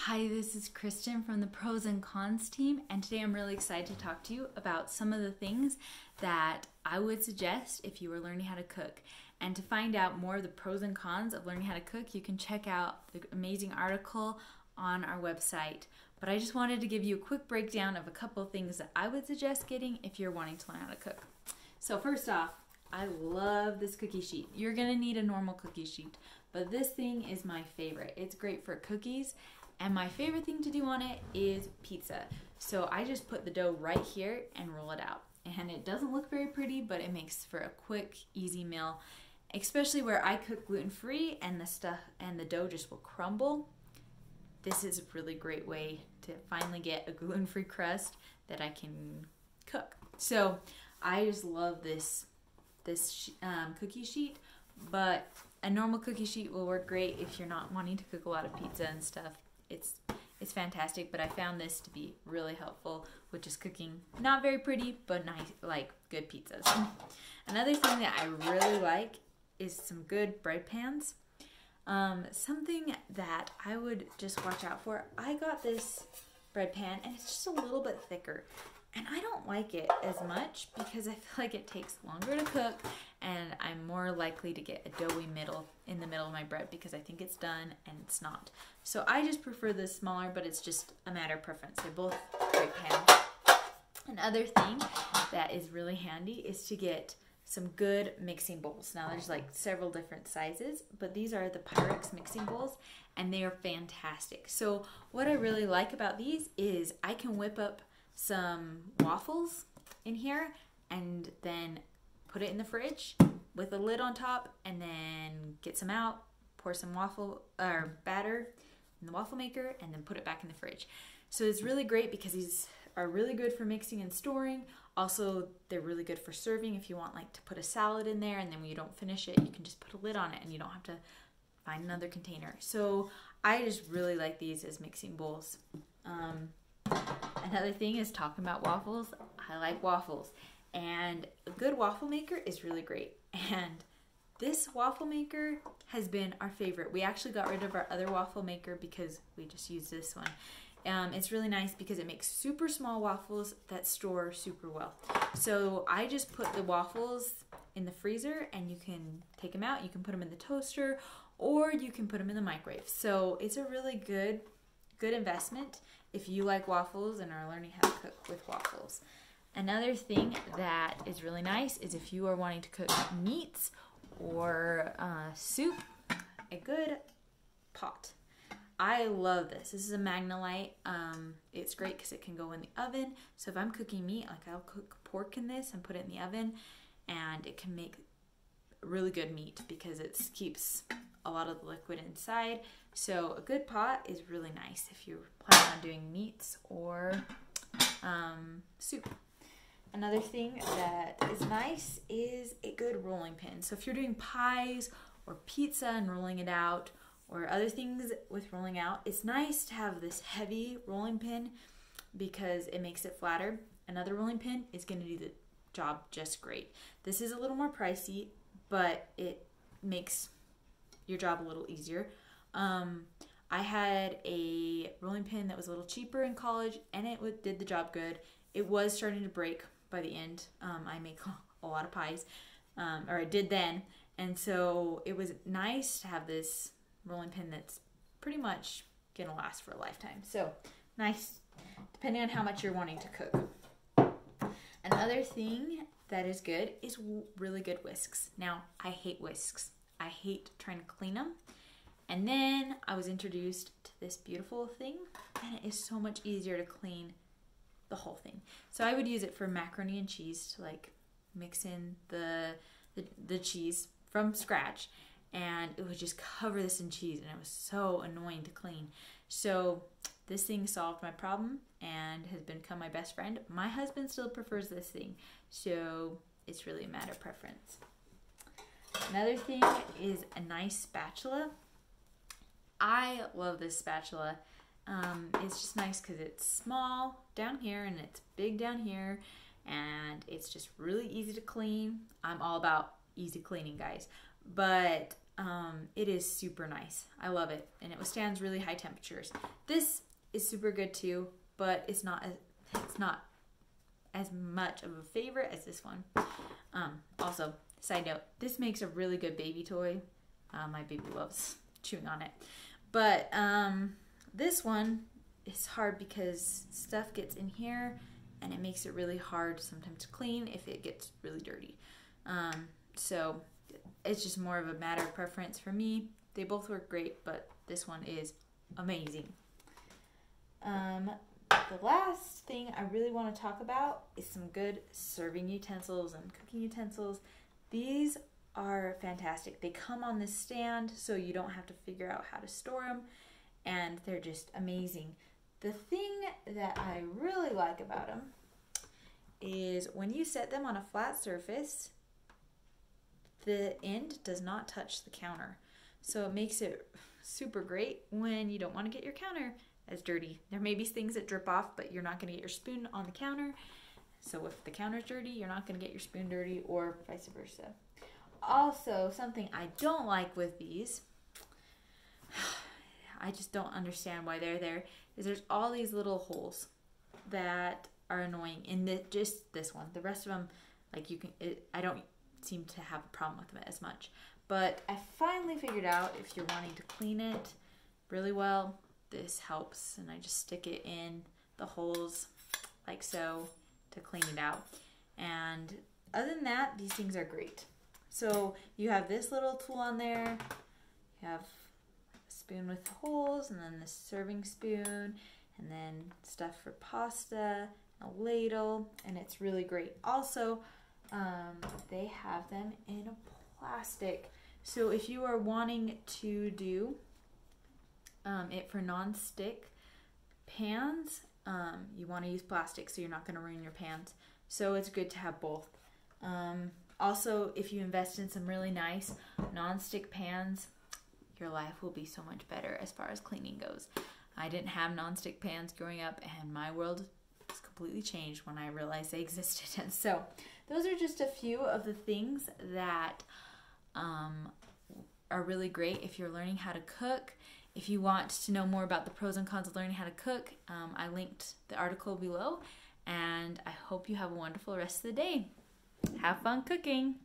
Hi, this is Kristen from the Pros and Cons team, and today I'm really excited to talk to you about some of the things that I would suggest if you were learning how to cook. And to find out more of the pros and cons of learning how to cook, you can check out the amazing article on our website. But I just wanted to give you a quick breakdown of a couple of things that I would suggest getting if you're wanting to learn how to cook. So first off, I love this cookie sheet. You're gonna need a normal cookie sheet, but this thing is my favorite. It's great for cookies. And my favorite thing to do on it is pizza. So I just put the dough right here and roll it out. And it doesn't look very pretty, but it makes for a quick, easy meal, especially where I cook gluten-free and the dough just will crumble. This is a really great way to finally get a gluten-free crust that I can cook. So I just love this cookie sheet, but a normal cookie sheet will work great if you're not wanting to cook a lot of pizza and stuff. It's fantastic, but I found this to be really helpful, which is cooking not very pretty, but nice, like good pizzas. Another thing that I really like is some good bread pans. Something that I would just watch out for. I got this bread pan and it's just a little bit thicker. And I don't like it as much because I feel like it takes longer to cook and I'm more likely to get a doughy middle in the middle of my bread because I think it's done and it's not. So I just prefer this smaller, but it's just a matter of preference. They're both great pans. Another thing that is really handy is to get some good mixing bowls. Now there's like several different sizes, but these are the Pyrex mixing bowls and they are fantastic. So what I really like about these is I can whip up some waffles in here and then put it in the fridge with a lid on top and then get some out, pour some waffle or batter in the waffle maker and then put it back in the fridge. So it's really great because these are really good for mixing and storing. Also, they're really good for serving if you want like to put a salad in there and then when you don't finish it, you can just put a lid on it and you don't have to find another container. So I just really like these as mixing bowls. Another thing is talking about waffles. I like waffles and a good waffle maker is really great. And this waffle maker has been our favorite. We actually got rid of our other waffle maker because we just used this one. It's really nice because it makes super small waffles that store super well. So I just put the waffles in the freezer and you can take them out. You can put them in the toaster or you can put them in the microwave. So it's a really good investment if you like waffles and are learning how to cook with waffles. Another thing that is really nice is if you are wanting to cook meats or soup, a good pot. I love this. This is a Magnolite. It's great because it can go in the oven. So if I'm cooking meat, like I'll cook pork in this and put it in the oven and it can make really good meat because it keeps a lot of the liquid inside. So a good pot is really nice if you're planning on doing meats or soup. Another thing that is nice is a good rolling pin. So if you're doing pies or pizza and rolling it out or other things with rolling out, it's nice to have this heavy rolling pin because it makes it flatter. Another rolling pin is going to do the job just great. This is a little more pricey, but it makes your job a little easier. I had a rolling pin that was a little cheaper in college and it did the job good. It was starting to break by the end. I make a lot of pies, or I did then. And so it was nice to have this rolling pin that's pretty much gonna last for a lifetime. So nice, depending on how much you're wanting to cook. Another thing that is good is really good whisks. Now, I hate whisks. I hate trying to clean them. And then I was introduced to this beautiful thing and it is so much easier to clean the whole thing. So I would use it for macaroni and cheese to like mix in the cheese from scratch and it would just cover this in cheese and it was so annoying to clean. So this thing solved my problem and has become my best friend. My husband still prefers this thing, so it's really a matter of preference. Another thing is a nice spatula. I love this spatula. It's just nice because it's small down here and it's big down here and it's just really easy to clean. I'm all about easy cleaning, guys. But It is super nice. I love it, and it withstands really high temperatures. This is super good too, but it's not as much of a favorite as this one. Also, side note, this makes a really good baby toy. My baby loves chewing on it. But this one is hard because stuff gets in here and it makes it really hard sometimes to clean if it gets really dirty. So it's just more of a matter of preference for me. They both work great, but this one is amazing. The last thing I really want to talk about is some good serving utensils and cooking utensils. These are fantastic. They come on this stand so you don't have to figure out how to store them, and they're just amazing. The thing that I really like about them is when you set them on a flat surface, the end does not touch the counter. So it makes it super great when you don't want to get your counter as dirty. There may be things that drip off, but you're not going to get your spoon on the counter. So if the counter's dirty, you're not going to get your spoon dirty, or vice versa. Also, something I don't like with these, I just don't understand why they're there, is there's all these little holes that are annoying in just this one. The rest of them, like I don't seem to have a problem with them as much. But I finally figured out if you're wanting to clean it really well, this helps, and I just stick it in the holes like so to clean it out. And other than that, these things are great. So you have this little tool on there, you have a spoon with holes, and then the serving spoon, and then stuff for pasta, a ladle, and it's really great. Also, they have them in a plastic. So if you are wanting to do it for non-stick pans, you want to use plastic so you're not going to ruin your pans. So it's good to have both. Also, if you invest in some really nice non-stick pans, your life will be so much better as far as cleaning goes. I didn't have non-stick pans growing up, and my world has completely changed when I realized they existed. And so those are just a few of the things that are really great if you're learning how to cook. If you want to know more about the pros and cons of learning how to cook, I linked the article below, and I hope you have a wonderful rest of the day. Have fun cooking!